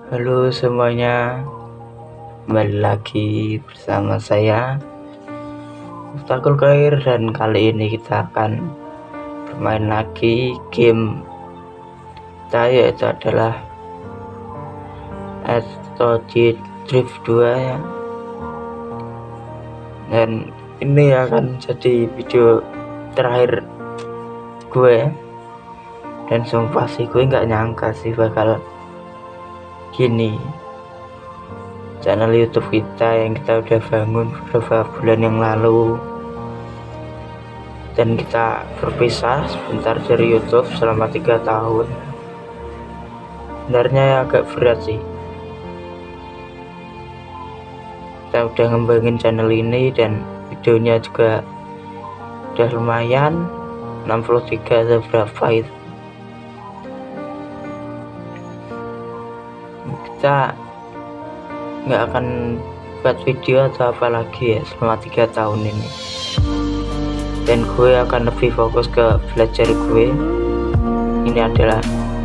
Halo semuanya, kembali lagi bersama saya Muftakul Khair, dan kali ini kita akan bermain lagi game kita, yaitu adalah STOD Drift 2 ya. Dan ini akan jadi video terakhir gue, dan sumpah sih gue nggak nyangka sih bakal gini. Channel YouTube kita yang kita udah bangun beberapa bulan yang lalu, dan kita berpisah sebentar dari YouTube selama 3 tahun. Sebenarnya ya agak berat sih. Kita udah ngembangin channel ini dan videonya juga udah lumayan, 63 atau berapa itu. Kita nggak akan buat video atau apa lagi ya selama 3 tahun ini, dan gue akan lebih fokus ke belajar gue. Ini adalah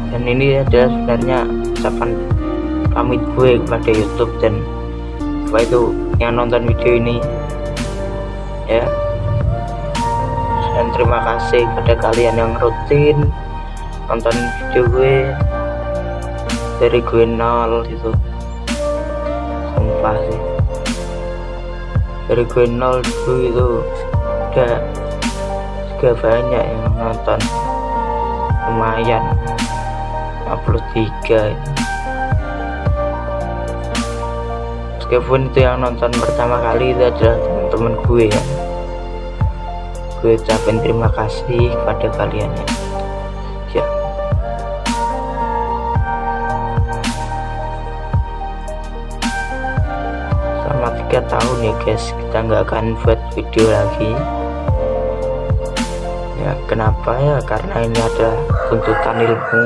sebenarnya ucapan pamit gue kepada YouTube dan apa itu yang nonton video ini ya. Dan terima kasih pada kalian yang rutin nonton video gue dari gue nol itu. Sumpah sih, dari gue nol dulu itu udah juga banyak yang nonton, lumayan 53. Meskipun itu yang nonton pertama kali itu adalah teman-teman gue ya, gue ucapin terima kasih kepada kalian ya. Selama 3 tahun ya guys, kita nggak akan buat video lagi ya. Kenapa ya? Karena ini adalah tuntutan ilmu.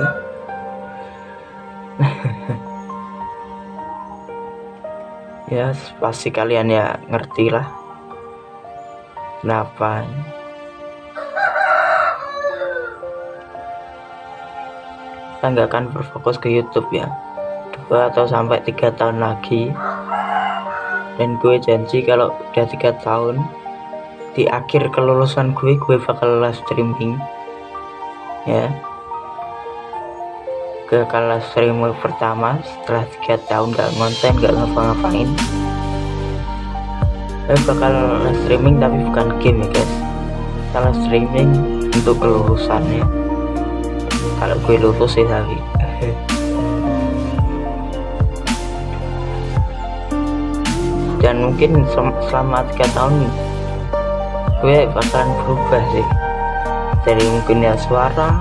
Ya pasti kalian ya ngerti lah kenapa. Kita nggak akan berfokus ke YouTube ya 2 atau sampai 3 tahun lagi. Dan gue janji kalau udah 3 tahun, di akhir kelulusan gue bakal live streaming ya, ke live streaming pertama setelah 3 tahun gak ngonten, gak ngapa-ngapain. Gue bakal live streaming tapi bukan game ya guys, kita live streaming untuk kelulusannya, kalau gue lulus sih tapi dan mungkin selama 3 tahun gue bakalan berubah sih, dari mungkin ya suara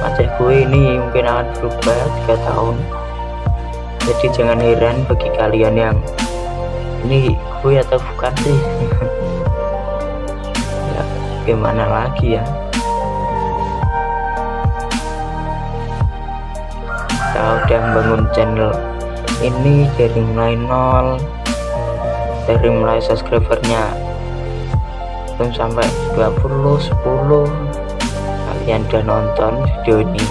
wajah gue ini mungkin akan berubah 3 tahun. Jadi jangan heran bagi kalian yang ini gue atau bukan sih ya gimana lagi ya, kita udah membangun channel ini dari mulai nol, dari mulai subscribernya belum sampai 20, 10 kalian udah nonton video ini.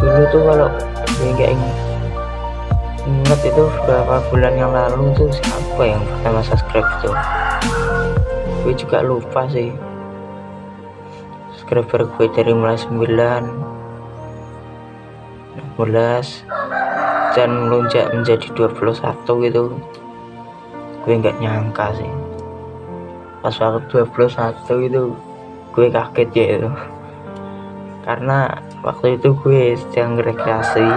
Dulu tuh kalau gue nggak inget itu beberapa bulan yang lalu tuh siapa yang pertama subscribe tuh, gue juga lupa sih. Subscriber gue dari mulai 9, 16 dan melonjak menjadi 21 gitu. Gue nggak nyangka sih, pas waktu 21 itu gue kaget ya itu, karena waktu itu gue sedang rekreasi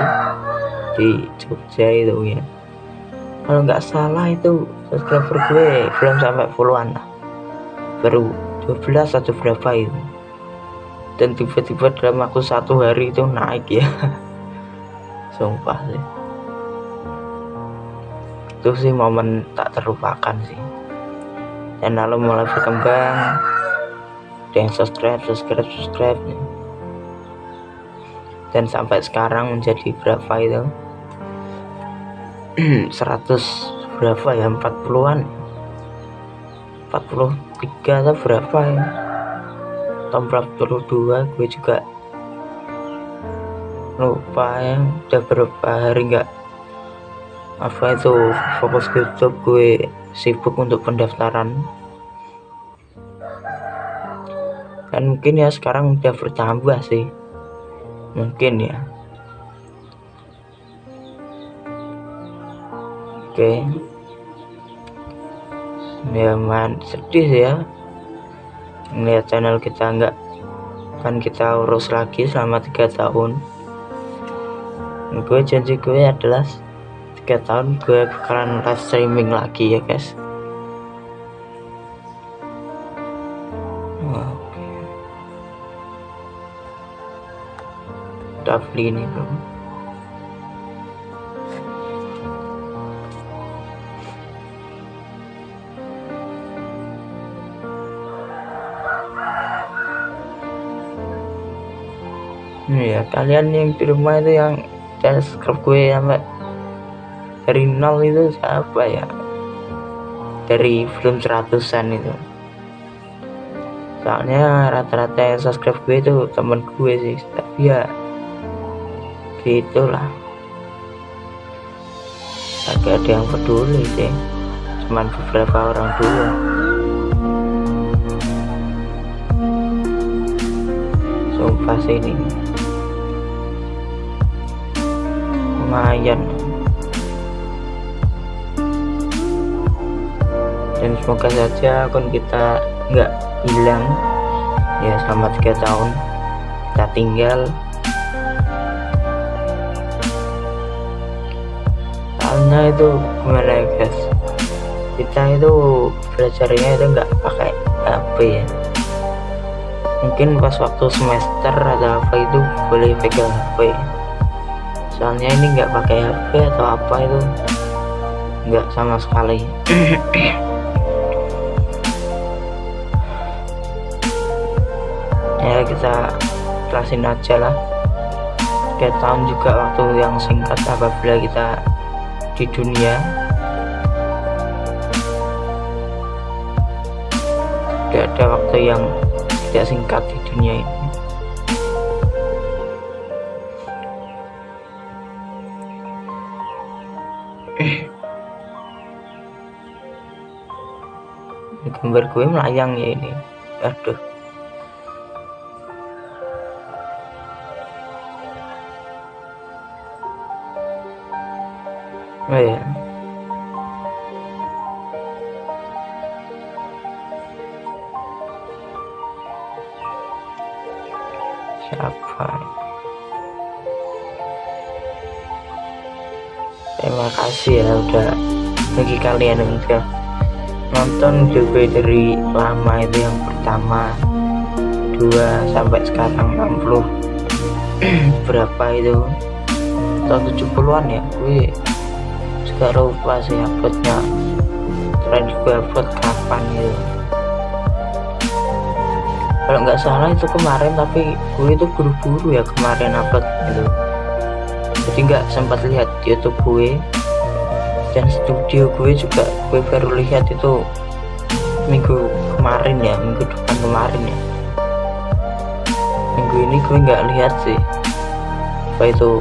di Jogja itu ya. Kalau nggak salah itu subscriber gue belum sampai puluhan lah, baru 12 atau berapa itu, dan tiba-tiba dalam waktu 1 hari itu naik ya. Sumpah sih, itu sih momen tak terlupakan sih. Dan lalu mulai berkembang, ada yang subscribe nih. Dan sampai sekarang menjadi berapa itu 100 berapa ya, 40-an, 43 atau berapa ya, tahun 42 gue juga lupa ya, udah berapa hari nggak apa itu fokus ke YouTube, gue sibuk untuk pendaftaran. Dan mungkin ya sekarang udah bertambah sih, mungkin ya. Oke, ya sedih sih ya ngeliat channel kita nggak kan kita urus lagi selama 3 tahun. Gue janji gue adalah 3 tahun gue bakalan live streaming lagi ya guys. Oke. Udah beli ini bro. Ya kalian yang di rumah itu yang subscribe gue sampai dari 0 itu siapa ya, dari belum 100an itu. Soalnya rata-rata yang subscribe gue itu temen gue sih, tapi ya gitulah, agak ada yang peduli sih, cuman beberapa orang dulu. Sumpah sih ini lumayan, dan semoga saja akun kita nggak hilang ya selama 3 tahun kita tinggal. Soalnya itu gimana ya guys, kita itu belajarnya itu nggak pakai HP ya. Mungkin pas waktu semester atau apa itu boleh pegang HP, soalnya ini nggak pakai HP atau apa itu nggak sama sekali. Ya kita jelasin aja lah, 3 tahun juga waktu yang singkat apabila kita di dunia. Tidak ada waktu yang tidak singkat di dunia ini. Gambar gue melayang ya ini, aduh. Oh ya, siapa? Terima kasih ya udah, bagi kalian yang udah nonton video dari lama itu, yang pertama 2 sampai sekarang 60 berapa itu, tahun 70-an ya, gue juga lupa sih uploadnya, terakhir gue upload kapan gitu. Kalau nggak salah itu kemarin, tapi gue itu buru-buru ya kemarin upload gitu, jadi nggak sempat lihat YouTube gue. Dan studio gue juga gue baru lihat itu minggu kemarin ya, minggu depan kemarin ya. Minggu ini gue nggak lihat sih apa itu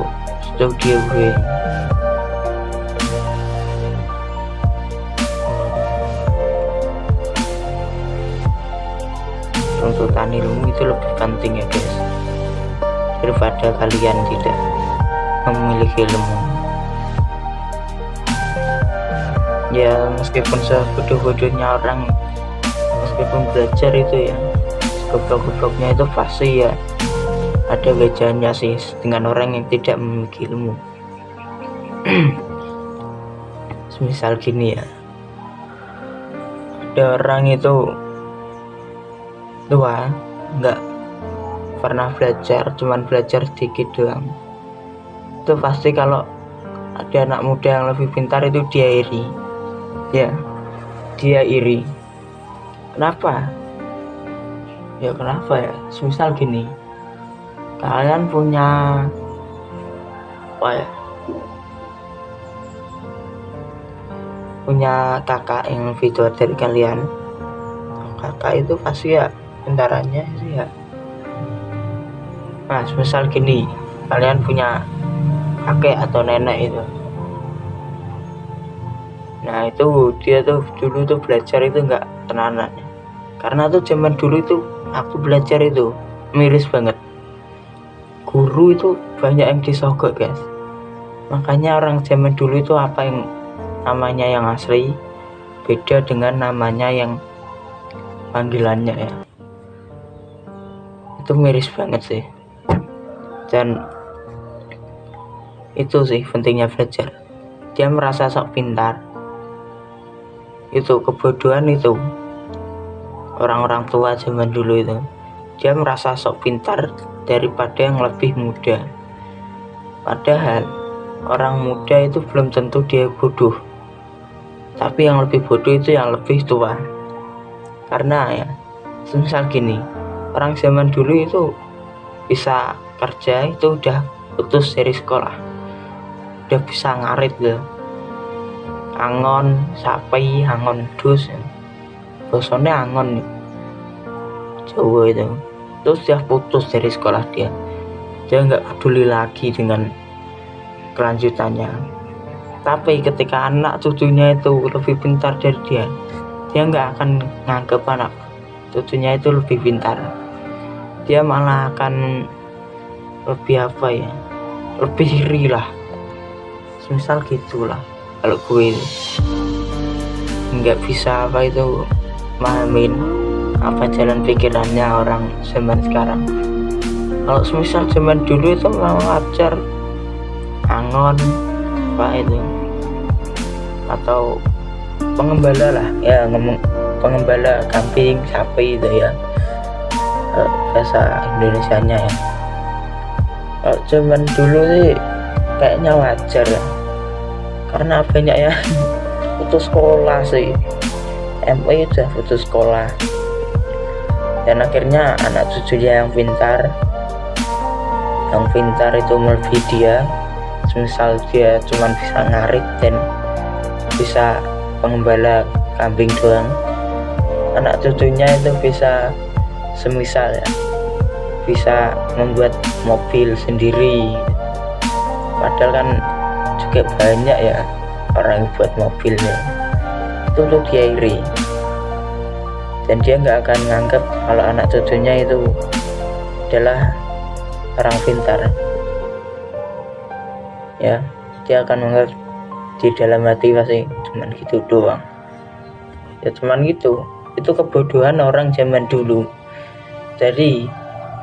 studio gue. Tuntutan ilmu itu lebih penting ya guys, daripada kalian tidak memiliki ilmu. Ya meskipun sebodoh-bodohnya orang, meskipun belajar itu ya goblok-gobloknya itu pasti ya ada bedanya sih dengan orang yang tidak memiliki ilmu. Misal gini ya, ada orang itu tua nggak pernah belajar, cuman belajar sedikit doang, itu pasti kalau ada anak muda yang lebih pintar itu dia iri ya, dia iri. Kenapa ya, kenapa ya, misal gini, kalian punya apa ya, punya kakak yang lebih tua dari kalian. Kakak itu pasti ya pintarannya sih ya. Nah misal gini, kalian punya kakek atau nenek itu, nah itu dia tuh dulu tuh belajar itu nggak tenanan, karena tuh zaman dulu itu aku belajar itu miris banget, guru itu banyak yang disogok guys. Makanya orang zaman dulu itu apa yang namanya yang asli beda dengan namanya yang panggilannya ya, itu miris banget sih. Dan itu sih pentingnya belajar. Dia merasa sok pintar, itu kebodohan itu orang-orang tua zaman dulu itu. Dia merasa sok pintar daripada yang lebih muda, padahal orang muda itu belum tentu dia bodoh, tapi yang lebih bodoh itu yang lebih tua. Karena ya misal gini, orang zaman dulu itu bisa kerja itu udah putus dari sekolah, udah bisa ngarit loh, angon sapi, angon dus, bosonnya angon Jawa itu. Terus dia putus dari sekolah, dia nggak peduli lagi dengan kelanjutannya. Tapi ketika anak cucunya itu lebih pintar dari dia nggak akan nganggap anak cucunya itu lebih pintar. Dia malah akan lebih lebih iri lah, misal gitulah. Kalau gue nggak bisa mahamin apa jalan pikirannya orang zaman sekarang. Kalau misal zaman dulu itu memang wajar angon atau pengembala lah ya, pengembala kambing sapi itu ya, bahasa Indonesianya ya. Kalau zaman dulu sih kayaknya wajar ya, karena banyak ya putus sekolah sih, MI udah putus sekolah, dan akhirnya anak cucunya yang pintar itu melebihi dia. Misal dia cuma bisa ngarit dan bisa pengembala kambing doang, anak cucunya itu bisa semisal ya, bisa membuat mobil sendiri. Padahal kan juga banyak ya orang yang buat mobilnya, itu untuk dia iri. Dan dia nggak akan nganggap kalau anak cucunya itu adalah orang pintar ya. Dia akan menganggap di dalam hati pasti cuman gitu doang ya, cuman gitu. Itu kebodohan orang zaman dulu. Jadi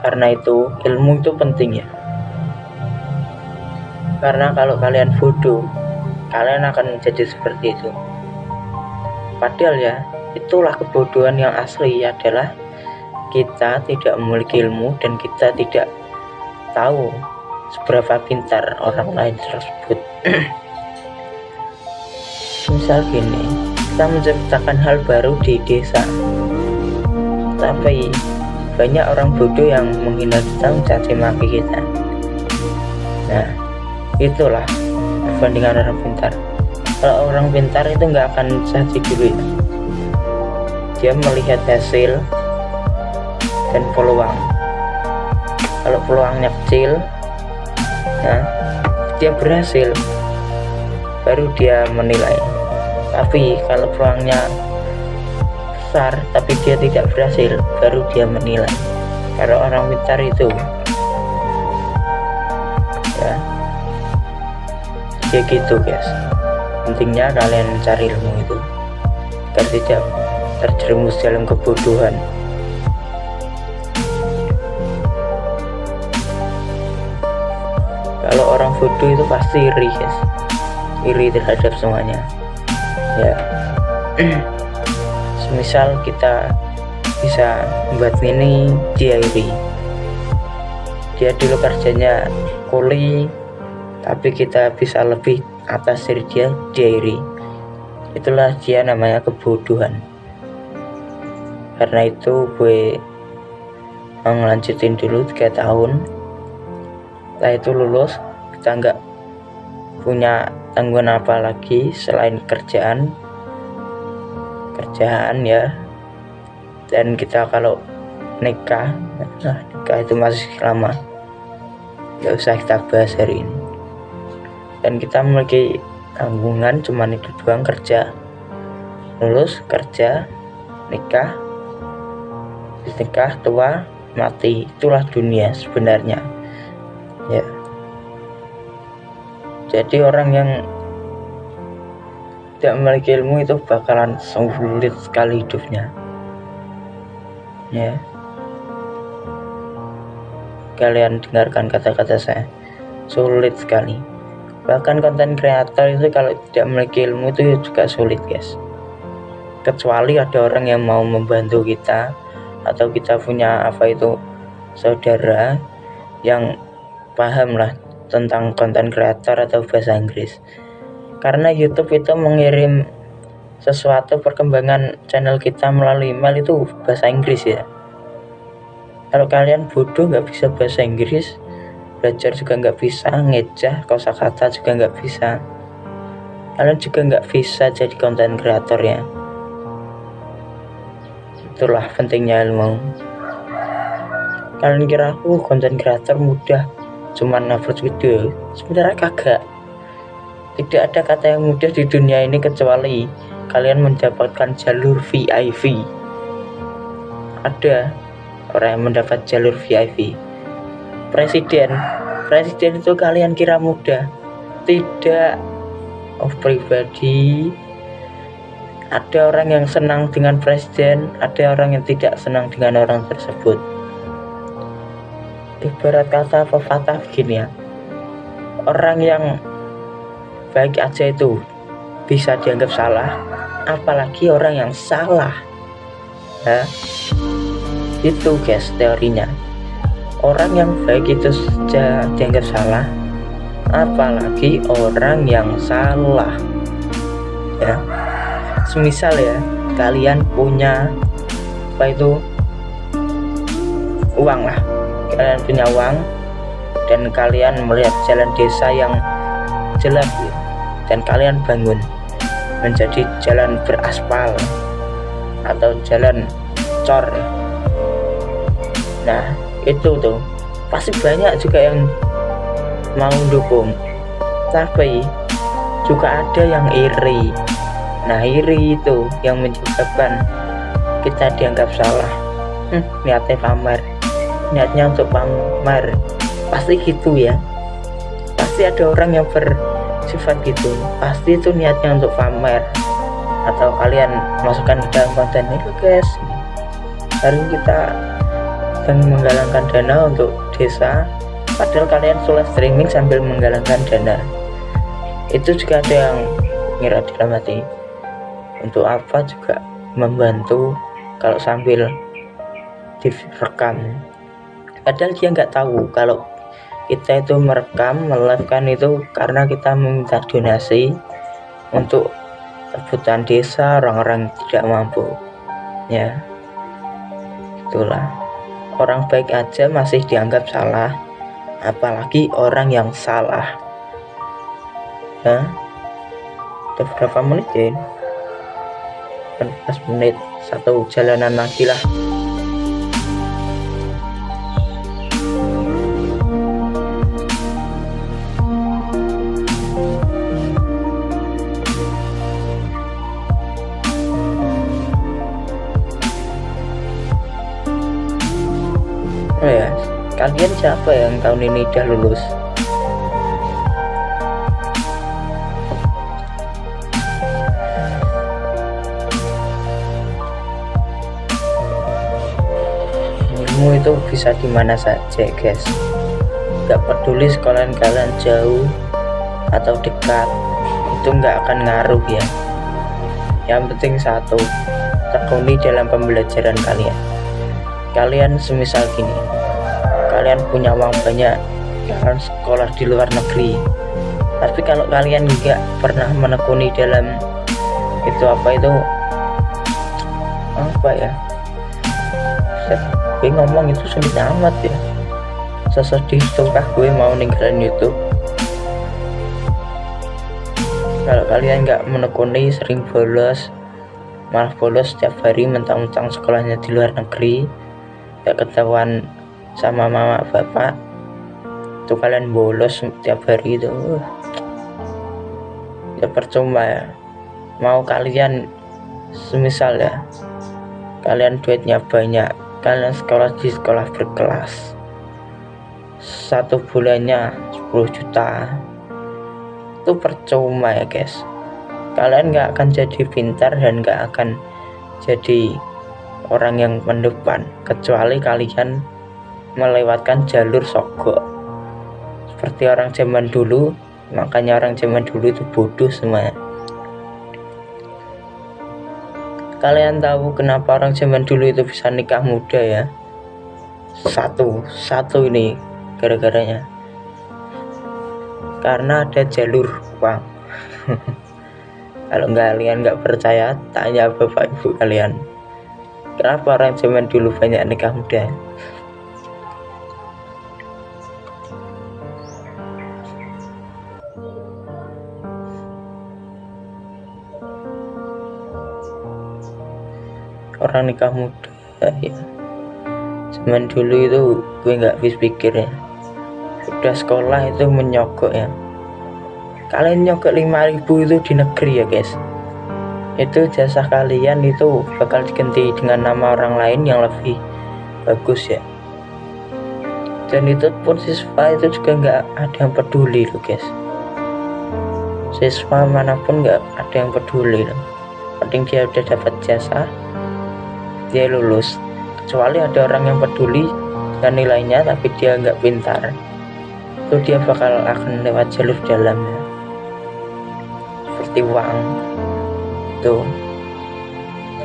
karena itu ilmu itu penting ya, karena kalau kalian bodoh kalian akan menjadi seperti itu. Padahal ya itulah kebodohan yang asli, adalah kita tidak memiliki ilmu dan kita tidak tahu seberapa pintar orang lain tersebut. Misal gini, kita menciptakan hal baru di desa, tapi banyak orang bodoh yang menghina kita, mencaci maki kita. Nah itulah perbandingan orang pintar. Kalau orang pintar itu nggak akan caci dulu ya. Dia melihat hasil dan peluang. Kalau peluangnya kecil, nah dia berhasil, baru dia menilai. Tapi kalau peluangnya besar tapi dia tidak berhasil, baru dia menilai. Kalau orang pintar itu ya, kayak gitu guys. Pentingnya kalian mencari ilmu itu agar tidak terjerumus dalam kebodohan. Kalau orang bodoh itu pasti iri guys, iri terhadap semuanya ya. Semisal kita bisa membuat ini, dia iri. Dia dulu kerjanya kuli, tapi kita bisa lebih atas dari dia iri. Itulah dia namanya kebodohan. Karena itu gue mau ngelanjutin dulu 3 tahun. Setelah itu lulus, kita nggak punya tanggungan apa lagi selain kerjaan ya. Dan kita kalau nikah. Nah, nikah itu masih lama, nggak usah kita bahas hari ini. Dan kita memiliki tanggungan cuman itu doang, kerja, lulus, kerja, nikah, tua, mati. Itulah dunia sebenarnya ya. Jadi orang yang tidak memiliki ilmu itu bakalan sulit sekali hidupnya ya. Kalian dengarkan kata-kata saya, sulit sekali. Bahkan konten kreator itu kalau tidak memiliki ilmu itu juga sulit guys, kecuali ada orang yang mau membantu kita, atau kita punya saudara yang paham lah tentang konten kreator atau bahasa Inggris. Karena YouTube itu mengirim sesuatu perkembangan channel kita melalui email itu bahasa Inggris ya. Kalau kalian bodoh nggak bisa bahasa Inggris, belajar juga nggak bisa, ngejah, kosakata juga nggak bisa, kalian juga nggak bisa jadi konten kreator ya. Itulah pentingnya ilmu. Kalian kira aku konten kreator mudah, cuman upload video? Sebenarnya kagak. Tidak ada kata yang mudah di dunia ini kecuali kalian mendapatkan jalur VIP. Ada orang yang mendapat jalur VIP. Presiden itu kalian kira mudah? Tidak. Pribadi, ada orang yang senang dengan presiden, ada orang yang tidak senang dengan orang tersebut. Ibarat kata pepatah begini ya, orang yang baik aja itu bisa dianggap salah, apalagi orang yang salah ya. Itu guys teorinya. Orang yang baik itu saja dianggap salah, apalagi orang yang salah ya. Semisal ya, kalian punya uang lah, kalian punya uang dan kalian melihat jalan desa yang jelek dan kalian bangun menjadi jalan beraspal atau jalan cor. Nah itu tuh pasti banyak juga yang mau dukung, tapi juga ada yang iri. Nah iri itu yang menyebabkan kita dianggap salah. Niatnya pamer, niatnya untuk pamer, pasti gitu ya. Pasti ada orang yang bersifat gitu, pasti itu niatnya untuk pamer. Atau kalian masukkan ke dalam konten itu guys, hari ini kita sedang menggalangkan dana untuk desa, padahal kalian sudah streaming sambil menggalangkan dana. Itu juga ada yang ngira dalam hati, untuk apa juga membantu kalau sambil direkam. Padahal dia nggak tahu kalau kita itu merekam, melive-kan itu karena kita meminta donasi untuk kebutuhan desa orang-orang tidak mampu ya. Itulah, orang baik aja masih dianggap salah, apalagi orang yang salah ya. Udah berapa menit ya? 14 menit, satu jalanan lagi lah. Oh ya, kalian siapa yang tahun ini udah lulus? Ilmu itu bisa di mana saja guys, gak peduli sekolahan kalian jauh atau dekat, itu gak akan ngaruh ya. Yang penting satu, tekuni dalam pembelajaran kalian. Kalian semisal gini, kalian punya uang banyak, kalian sekolah di luar negeri, tapi kalau kalian nggak pernah menekuni dalam gue ngomong itu sulit amat ya. Sesedih itukah gue mau ninggalin YouTube? Kalau kalian nggak menekuni, sering bolos, malah bolos setiap hari, mentang-mentang sekolahnya di luar negeri, gak ketahuan sama mama bapak itu kalian bolos tiap hari itu ya percuma ya. Mau kalian semisal ya kalian duitnya banyak, kalian sekolah di sekolah berkelas, 1 bulannya 10 juta, itu percuma ya guys. Kalian gak akan jadi pintar dan gak akan jadi orang yang mendepan kecuali kalian melewatkan jalur sogok seperti orang zaman dulu. Makanya orang zaman dulu itu bodoh semua. Kalian tahu kenapa orang zaman dulu itu bisa nikah muda ya? Satu ini gara-garanya karena ada jalur uang. Kalau kalian nggak percaya, tanya bapak ibu kalian, kenapa orang zaman dulu banyak nikah muda? Orang nikah muda ya zaman dulu itu gue nggak habis pikir ya, udah sekolah itu menyogok ya. Kalian nyogok 5.000 itu di negeri ya guys, itu jasa kalian itu bakal diganti dengan nama orang lain yang lebih bagus ya. Dan itu pun siswa itu juga nggak ada yang peduli loh guys, siswa manapun nggak ada yang peduli loh. Penting dia udah dapat jasa, dia lulus. Kecuali ada orang yang peduli dengan nilainya tapi dia nggak pintar, itu dia bakal akan lewat jalur dalamnya seperti uang tuh.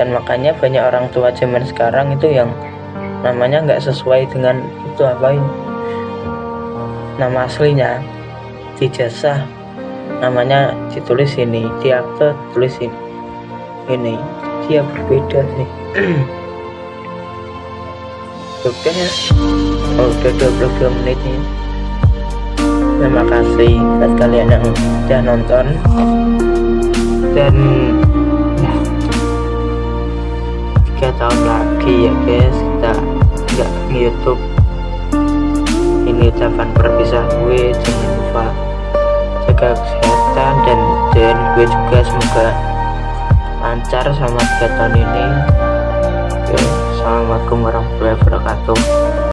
Dan makanya banyak orang tua zaman sekarang itu yang namanya nggak sesuai dengan itu apa ini nama aslinya. Di jasa namanya ditulis ini, di akte tulis ini dia berbeda sih. Oke ya, udah 22 menit nih. Terima kasih buat kalian yang udah nonton. Dan ya, 3 tahun lagi ya guys kita nggak YouTube. Ini ucapan perpisah gue, jangan lupa jaga kesehatan dan gue juga semoga lancar sama 3 tahun ini. Oke, assalamualaikum warahmatullahi wabarakatuh.